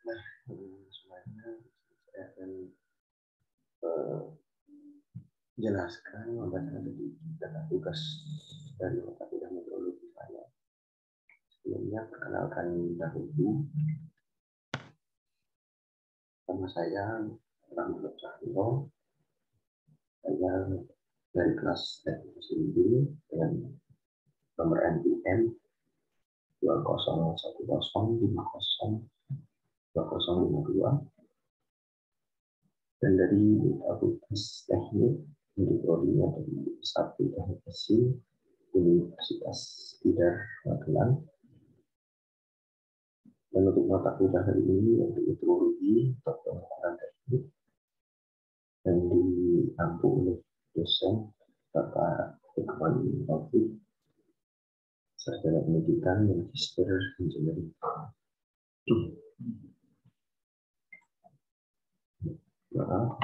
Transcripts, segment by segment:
Nah, semuanya saya akan jelaskan membacakan sedikit tentang tugas dari mata kuliah meteorologi saya. Sebelumnya perkenalkan dahulu, nama saya Ramlan Cahyo. Saya dari kelas teknik sendiri dengan nomor NPM 2010502052 dan dari Fakultas Teknik Meteorologi dari Satu Teknik Mesin Universitas Tidar Magelang. Dan untuk mata kuliah hari ini yaitu meteorologi atau pengetahuan teknik dan diampu oleh dosen Bapak Iqbal Taufik, sarjana pendidikan Magister Engineering. Maaf,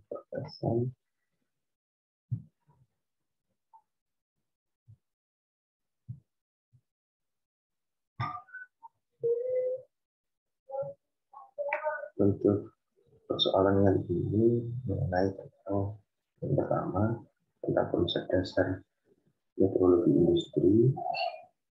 perkasan. Untuk persoalan kali ini mengenai tentang yang pertama tentang konsep dasar meteorologi industri,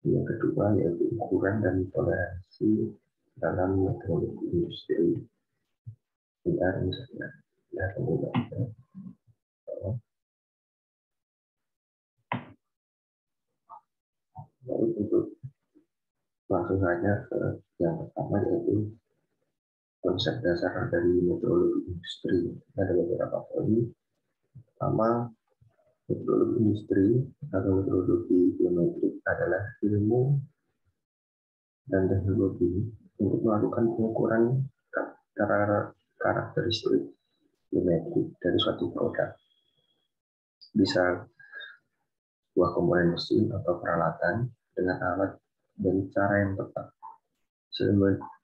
yang kedua yaitu ukuran dan toleransi dalam meteorologi industri. Bentar, misalnya, ya kemudian lalu untuk langsung saja ke yang pertama yaitu konsep dasar dari meteorologi industri. Ada beberapa poin. Pertama, meteorologi industri atau meteorologi geometrik adalah ilmu dan teknologi untuk melakukan pengukuran karakteristik geometrik dari suatu produk. Bisa sebuah komponen mesin atau peralatan dengan alat dan cara yang tepat.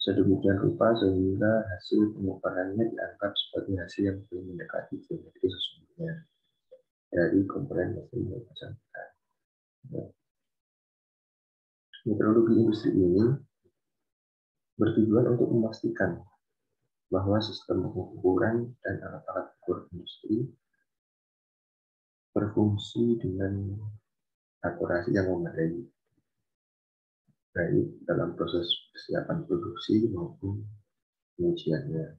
Sedemikian rupa sehingga hasil pengukurannya dianggap sebagai hasil yang paling mendekati geometri sesungguhnya dari komponen mesin yang bersangkutan. Meteorologi industri ini bertujuan untuk memastikan bahwa sistem pengukuran dan alat-alat ukur industri berfungsi dengan akurasi yang memadai, baik dalam proses persiapan produksi maupun pengujiannya.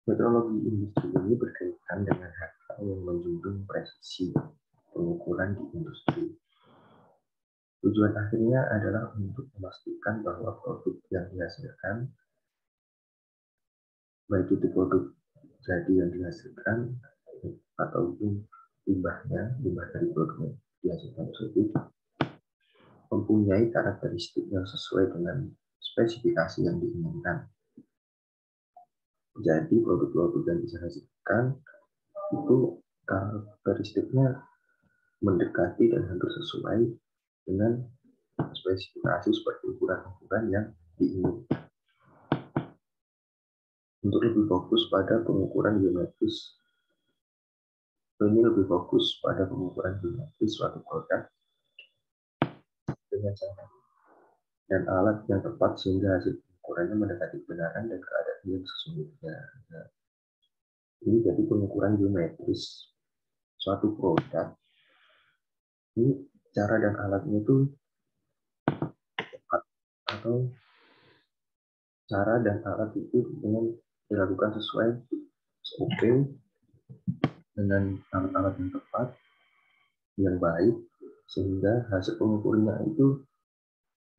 Meteorologi industri ini berkaitan dengan hal yang menjunjung presisi pengukuran di industri. Tujuan akhirnya adalah untuk memastikan bahwa produk yang dihasilkan, baik itu produk jadi yang dihasilkan ataupun limbah dari produk yang dihasilkan tersebut, mempunyai karakteristik yang sesuai dengan spesifikasi yang diinginkan. Jadi produk-produk yang dihasilkan itu karakteristiknya mendekati dan hampir sesuai dengan spesifikasi seperti ukuran-ukuran yang diinginkan. Untuk lebih fokus pada pengukuran geometris, ini lebih fokus pada pengukuran geometris suatu produk dengan cara dan alat yang tepat sehingga hasil pengukurannya mendekati kebenaran dan keadaan yang sesungguhnya. Nah, ini jadi pengukuran geometris suatu produk. Ini cara dan alatnya itu tepat, atau cara dan alat itu dengan dilakukan sesuai SOP dengan alat-alat yang tepat, yang baik, sehingga hasil pengukurannya itu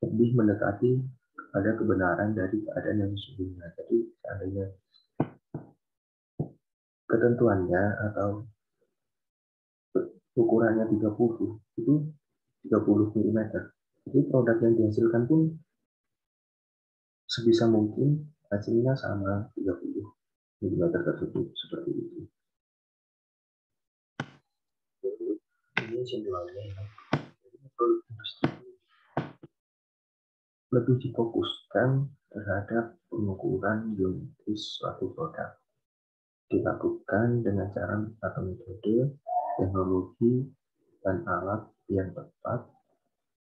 lebih mendekati pada kebenaran dari keadaan yang sesungguhnya. Jadi seandainya ketentuannya atau ukurannya 30, itu 30 mm. Jadi produk yang dihasilkan pun sebisa mungkin hasilnya sama 30 mm tersebut, seperti itu. Ini simpulannya. Produk industri lebih difokuskan terhadap pengukuran geometris suatu produk. Dilakukan dengan cara atau metode, teknologi, dan alat yang tepat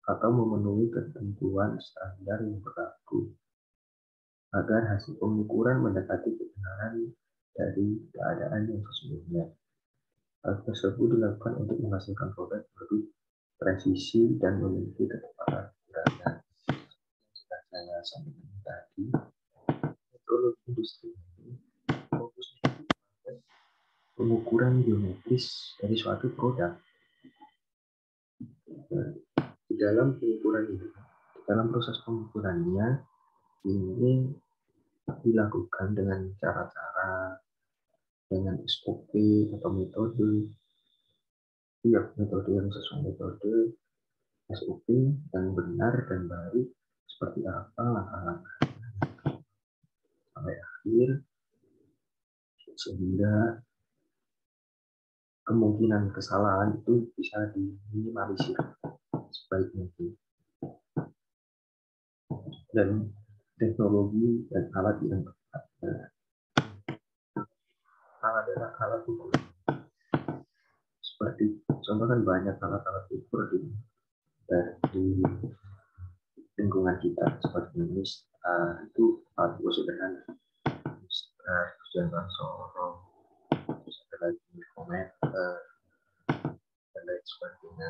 atau memenuhi ketentuan standar yang berlaku agar hasil pengukuran mendekati kebenaran dari keadaan yang sesungguhnya. Hal tersebut dilakukan untuk menghasilkan produk presisi dan memiliki ketepatan ukurannya. Sudah saya sampaikan tadi, metodologi industri ini fokusnya pada pengukuran geometris dari suatu produk. Nah, di dalam pengukuran ini, dalam proses pengukurannya ini dilakukan dengan cara-cara, dengan SOP atau metode, metode yang sesuai metode, SOP yang benar dan baik seperti apa langkah-langkah sampai akhir, sehingga kemungkinan kesalahan itu bisa diminimalisir sebaik mungkin. Dan teknologi dan alat yang tepat. Adalah alat ukur. Seperti contoh kan banyak alat-alat ukur di lingkungan kita seperti ini. Itu alat ukur sederhana. Jangan sorong, ada lagi micrometer dan lain sebagainya.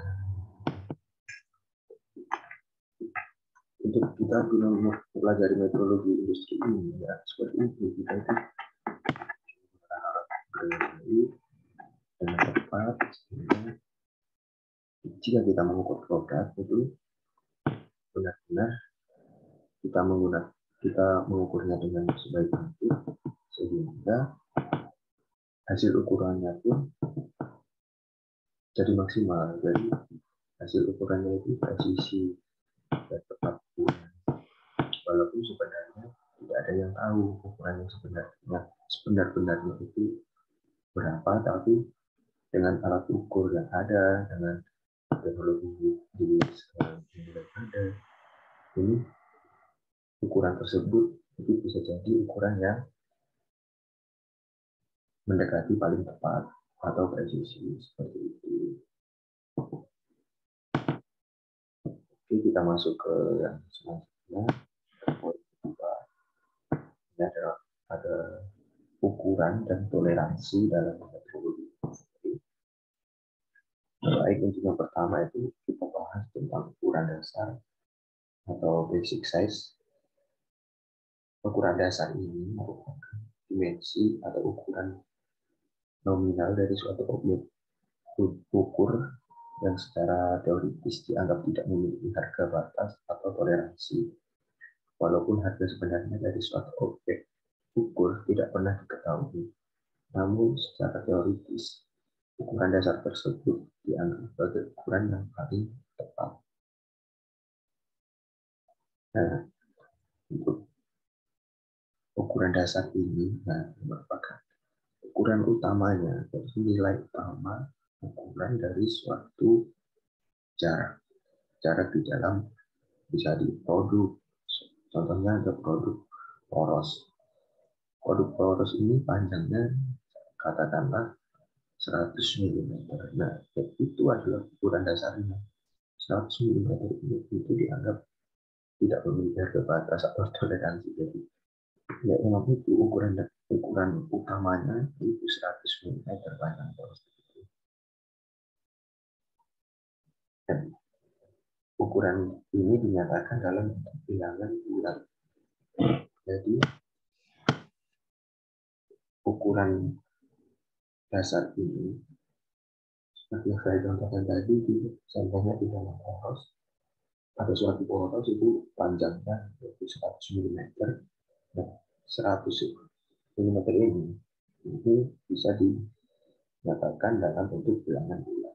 Untuk kita guna mempelajari metodologi industri ini ya seperti itu, kita itu dengan tepat sehingga jika kita mengukur produk itu benar-benar kita mengukurnya dengan sebaik mungkin sehingga hasil ukurannya pun jadi maksimal. Jadi hasil ukurannya itu presisi dan tepat ukuran. Walaupun sebenarnya tidak ada yang tahu ukuran yang sebenar-benarnya itu berapa, tapi dengan alat ukur yang ada, dengan teknologi yang ada, ini ukuran tersebut itu bisa jadi ukuran yang mendekati paling tepat atau presisi seperti itu. Oke, kita masuk ke yang selanjutnya. Ini ada ukuran dan toleransi dalam metodologi. Baik, untuk yang pertama itu kita bahas tentang ukuran dasar atau basic size. Ukuran dasar ini merupakan dimensi atau ukuran nominal dari suatu objek ukur yang secara teoritis dianggap tidak memiliki harga batas atau toleransi. Walaupun harga sebenarnya dari suatu objek ukur tidak pernah diketahui, namun secara teoritis ukuran dasar tersebut dianggap sebagai ukuran yang paling tepat. Nah, untuk ukuran dasar ini merupakan ukuran utamanya, yaitu nilai utama ukuran dari suatu jarak di dalam bisa di produk. Contohnya ada produk poros. Produk poros ini panjangnya katakanlah 100 mm. Nah, itu adalah ukuran dasarnya. 100 mm itu dianggap tidak memiliki harga batas atau toleransi. Jadi, ya memang itu ukuran utamanya itu 100 mm panjang poros. Dan ukuran ini dinyatakan dalam bilangan bulan. Jadi, ukuran dasar ini seperti yang saya contohkan tadi, contohnya di dalam poros, ada suatu poros itu panjangnya yaitu 100 mm. Nah, 100 mm ini bisa dinyatakan dalam bentuk bilangan bulan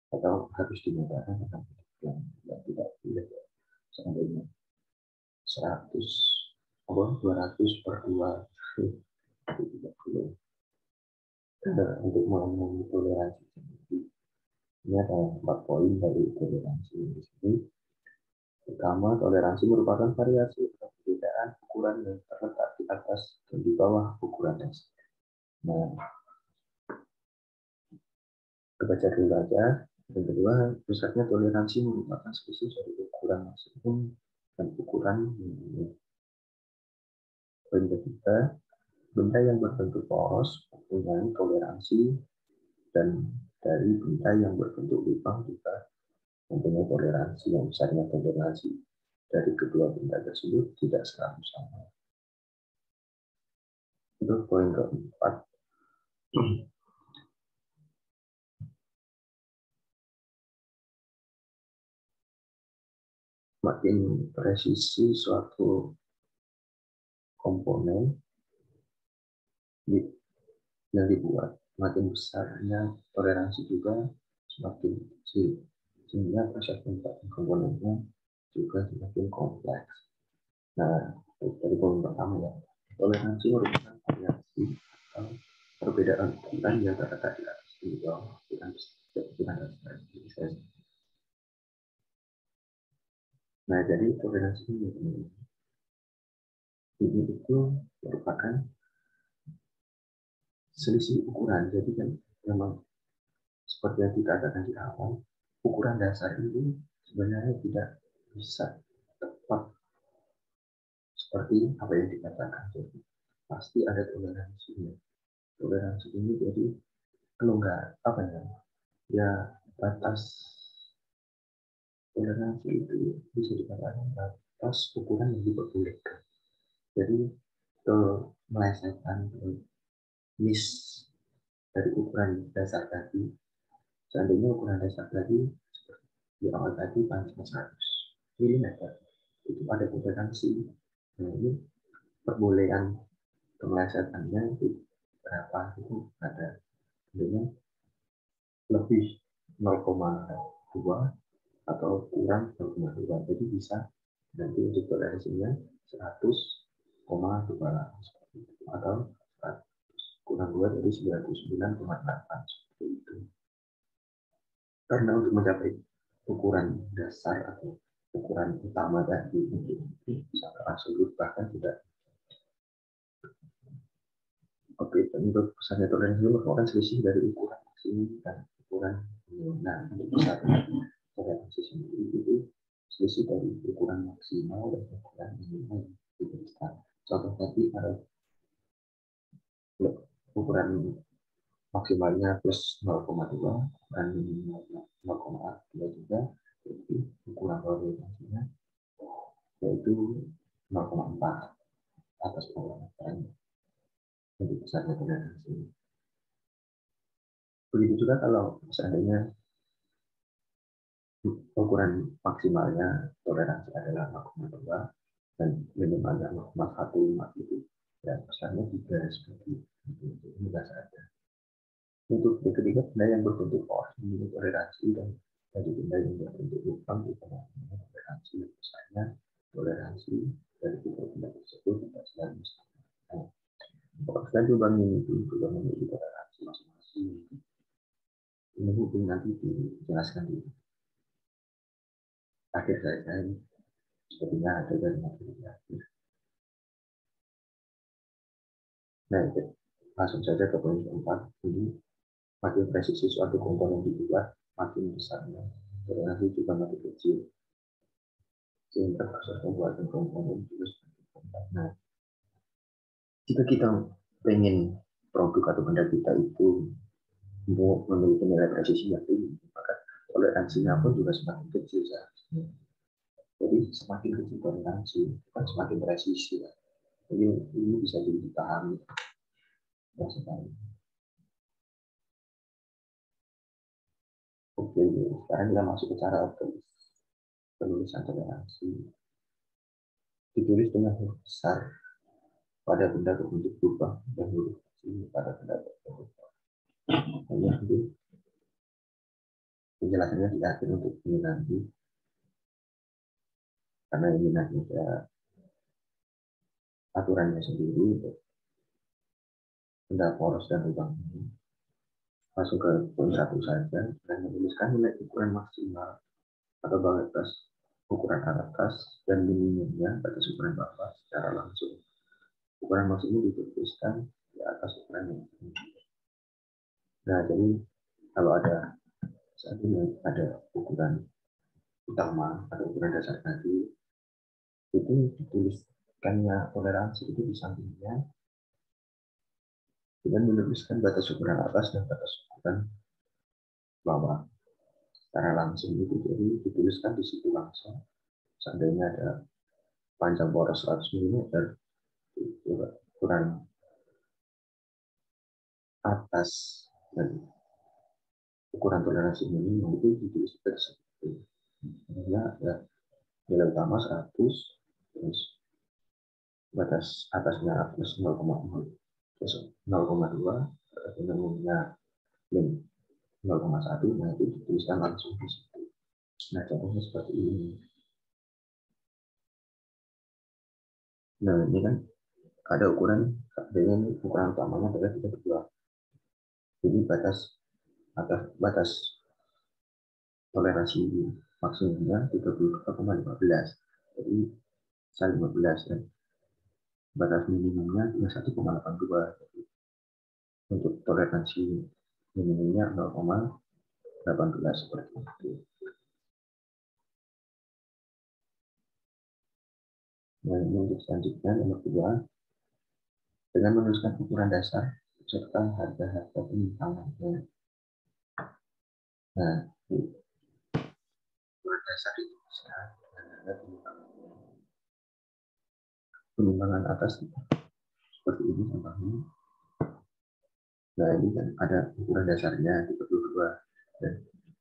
atau harus dinyatakan dalam bentuk bilangan bulan. Tidak boleh seandainya 200 per 2 itu tidak boleh. Untuk mengenai toleransi ini ada 4 poin dari toleransi di sini. Pertama, toleransi merupakan variasi atau perbedaan ukuran yang terletak di atas dan di bawah ukuran dasar. Nah, Kebaca dulu aja. Yang kedua, pusatnya toleransi merupakan spesies dari ukuran maksimum dan ukuran minimum. Poin ketiga, benda yang berbentuk poros mempunyai toleransi, dan dari benda yang berbentuk lubang juga mempunyai toleransi. Yang besarnya toleransi dari kedua benda tersebut tidak selalu sama. Itu poin keempat. Makin presisi suatu komponen yang dibuat, makin besarnya toleransi juga semakin kecil, sehingga proses pembuatan komponennya juga semakin kompleks. Nah, dari poin pertama ya, toleransi merupakan variasi atau perbedaan ukuran yang terletak di atas di bawah ukuran dasar. Nah, jadi toleransi ini itu merupakan selisih ukuran. Jadi kan memang seperti yang dikatakan di awal, ukuran dasar ini sebenarnya tidak bisa tepat seperti apa yang dikatakan. Jadi pasti ada toleransinya. Toleransi ini jadi kalau nggak apa ya batas toleransi itu bisa dikatakan batas ukuran yang diperbolehkan. Jadi melesetkan miss dari ukuran dasar tadi, seandainya ukuran dasar tadi di awal tadi panjang 100 mm, itu ada toleransi. Nah, ini perbolehan kemelesetannya itu berapa, itu ada sebenarnya lebih 0,2 atau kurang 0,2, jadi bisa nanti untuk toleransinya 100,2 atau kurang 2 jadi 99,8 seperti itu. Karena untuk mencapai ukuran dasar atau ukuran utama tadi bisa absolut bahkan tidak. Oke, untuk besarnya toleransi merupakan selisih dari ukuran maksimum dan ukuran minimum. Nah, untuk besarnya toleransi sendiri itu selisih dari ukuran maksimal dan ukuran minimum. Contoh tadi ada ukuran maksimalnya plus 0,2, ukuran minimalnya 0,23, jadi ukuran toleransinya yaitu 0,4 atas bawah. Untuk besarnya toleransi. Begitu juga kalau seandainya ukuran maksimalnya toleransi adalah 0,2 dan minimalnya 0,15 gitu, ya besarnya 3 seperti itu. Ini tidak ada. Untuk yang ketiga, benda yang berbentuk poros memiliki toleransi, dan dari benda yang berbentuk lubang juga memiliki toleransi. Besarnya toleransi dari kedua benda tersebut tidak selalu sama. Poros dan lubang ini juga memiliki toleransi masing-masing. Ini mungkin nanti dijelaskan di akhir saja, sepertinya ada dari materi akhir. Nah, langsung saja ke poin keempat. Ini makin presisi suatu komponen dibuat, makin besarnya toleransi juga makin kecil, sehingga proses pembuatan komponen juga semakin kompleks. Nah, jika kita pengen produk atau benda kita itu memiliki nilai presisi yang tinggi, maka toleransinya pun juga semakin kecil seharusnya. Jadi semakin kecil toleransi, bukan semakin presisi. Jadi ini bisa dipahami. Oke, sekarang kita masuk ke cara penulisan toleransi. Ditulis dengan huruf besar pada benda berbentuk lubang dan huruf kecil pada benda berbentuk poros. Nanti penjelasannya di akhir untuk ini nanti, karena ini nanti ada aturannya sendiri untuk benda poros dan lubang ini. Masuk ke poin 1 saja, dan menuliskan nilai ukuran maksimal atau batas ukuran atas dan minimumnya batas ukuran bawah secara langsung. Ukuran maksimum dituliskan di atas ukuran yang tinggi. Nah, jadi Kalau ada saat ini ada ukuran utama, ada ukuran dasar tadi, itu dituliskannya toleransi itu di sampingnya dengan menuliskan batas ukuran atas dan batas ukuran bawah secara langsung itu, jadi dituliskan di situ langsung. Seandainya ada panjang poros 100 mm, ukuran atas dan ukuran toleransi minimum itu ditulis seperti itu. Ya, nilai utama 100, terus batas atasnya plus 0,0, terus 0,2, batas minimumnya min 0,1, nah itu dituliskan langsung di situ. Nah, contohnya seperti ini. Nah, ini kan ada ukuran, dengan ukuran utamanya adalah 32. Jadi batas toleransi maksimumnya 32,15. Jadi 15 dan batas minimumnya 1,82. Jadi untuk toleransi minimumnya 0,18 seperti itu. Nah, ini untuk selanjutnya nomor 2, dengan menuliskan ukuran dasar serta harga-harga penyimpangannya. Nah, ukuran dasar itu bisa dengan harga penyimpangan atas seperti ini contohnya. Nah, ini kan ada ukuran dasarnya 32 dan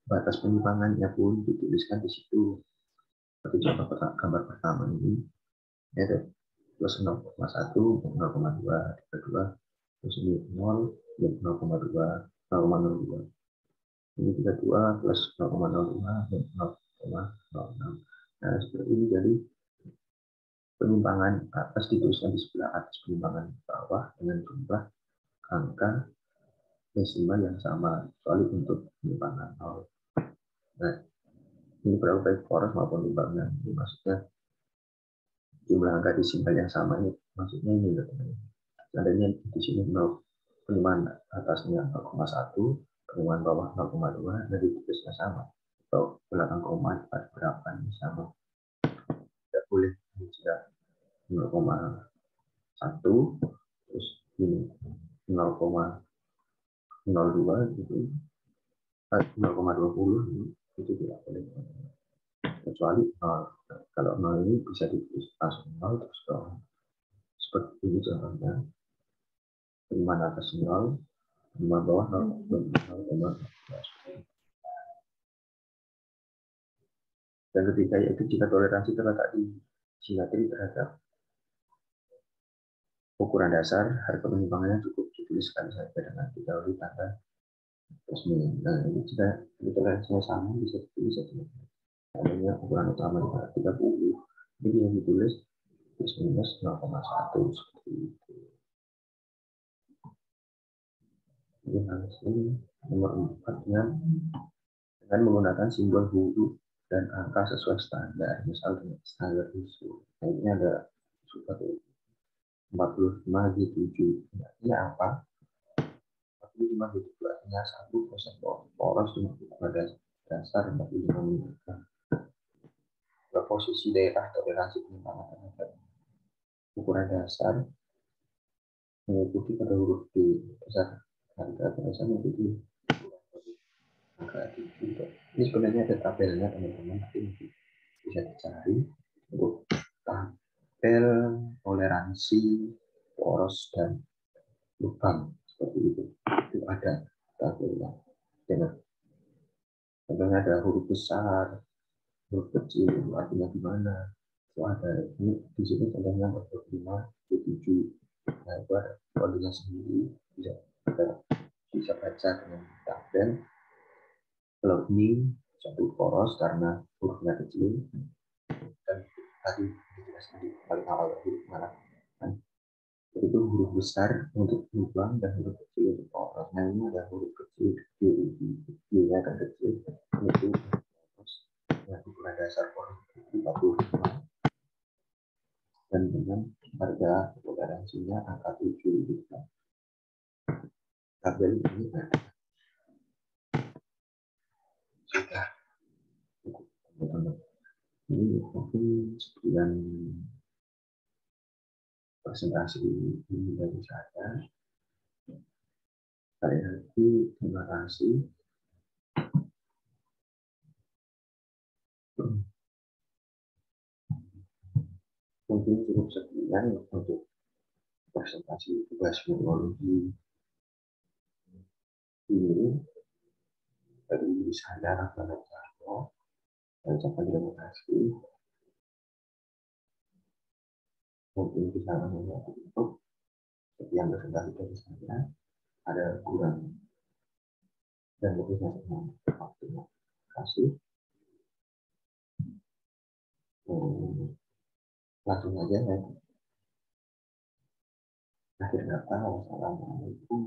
batas penyimpangannya pun dituliskan di situ. Seperti contoh gambar pertama ini, ada plus 0,1, 0,2, 32, terus ini 0, 0,2, 0,02. Ini 32 plus 0,02 dan 0,06. Nah, seperti ini. Jadi penyimpangan atas dituliskan di sebelah atas, penyimpangan bawah dengan jumlah angka desimal yang sama, kecuali untuk penyimpangan 0. Nah, ini berapa baik poros maupun timbangan. Ini maksudnya jumlah angka desimal yang sama, ini maksudnya ini loh. Seandainya di sini 0, penyimpangan atasnya 0,1, penyimpangan bawah 0,2, dan ditulisnya sama. Atau belakang koma berapa ini sama. Tidak boleh jika 0,1 terus ini 0,02 gitu, 0,20 itu tidak boleh, kecuali 0. Kalau 0 ini bisa ditulis langsung 0 terus 0. Seperti ini contohnya, penyimpangan atas 0, penyimpangan bawah 0,0. Dan ketiga yaitu jika toleransi terletak di simetri terhadap ukuran dasar, harga penyimpangannya cukup dituliskan saja dengan didahului tanda resmi. Nah, ini jika toleransinya sama bisa ditulis saja. Namanya ukuran utama 30, ini bisa ditulis plus minus 0,1 seperti itu. Ini langsung nomor 4-nya, dengan menggunakan simbol huruf dan angka sesuai standar, misal dengan standar ISO. Nah, ini ada seperti 45G7. Artinya apa? 45G7 artinya 1% poros pada dasar 45 mm. Posisi daerah toleransi penyimpangan terhadap ukuran dasar mengikuti pada huruf D. Besar harga dasar mengikuti angka D. Ini sebenarnya ada tabelnya teman-teman, nanti bisa dicari untuk tabel toleransi poros dan lubang seperti itu. Itu ada tabelnya. Dengan contohnya ada huruf besar, huruf kecil, artinya gimana? Itu ada. Ini di sini contohnya 45, 7. Nah, itu ada kodenya sendiri, bisa kita bisa baca dengan tabel. Kalau ini satu poros karena hurufnya kecil, dan tadi dijelaskan di paling awal huruf mana kan, itu huruf besar untuk lubang dan huruf kecil untuk poros. Nah, ini ada huruf kecil, kecilnya kan kecil, itu poros yang ukuran dasar poros 45 dan dengan harga toleransinya angka 7 gitu. Tabel ini ada sudah cukup, teman-teman. Ini mungkin sekian presentasi ini dari saya. Sekali lagi terima kasih. Mungkin cukup sekian untuk presentasi tugas biologi ini dari saya Rafael Jarno. Saya ucapkan terima kasih. Mungkin bisa untuk sekian presentasi dari saya. Ada kurang dan lebihnya dengan waktu. Terima kasih. Langsung aja ya. Akhir kata, wassalamualaikum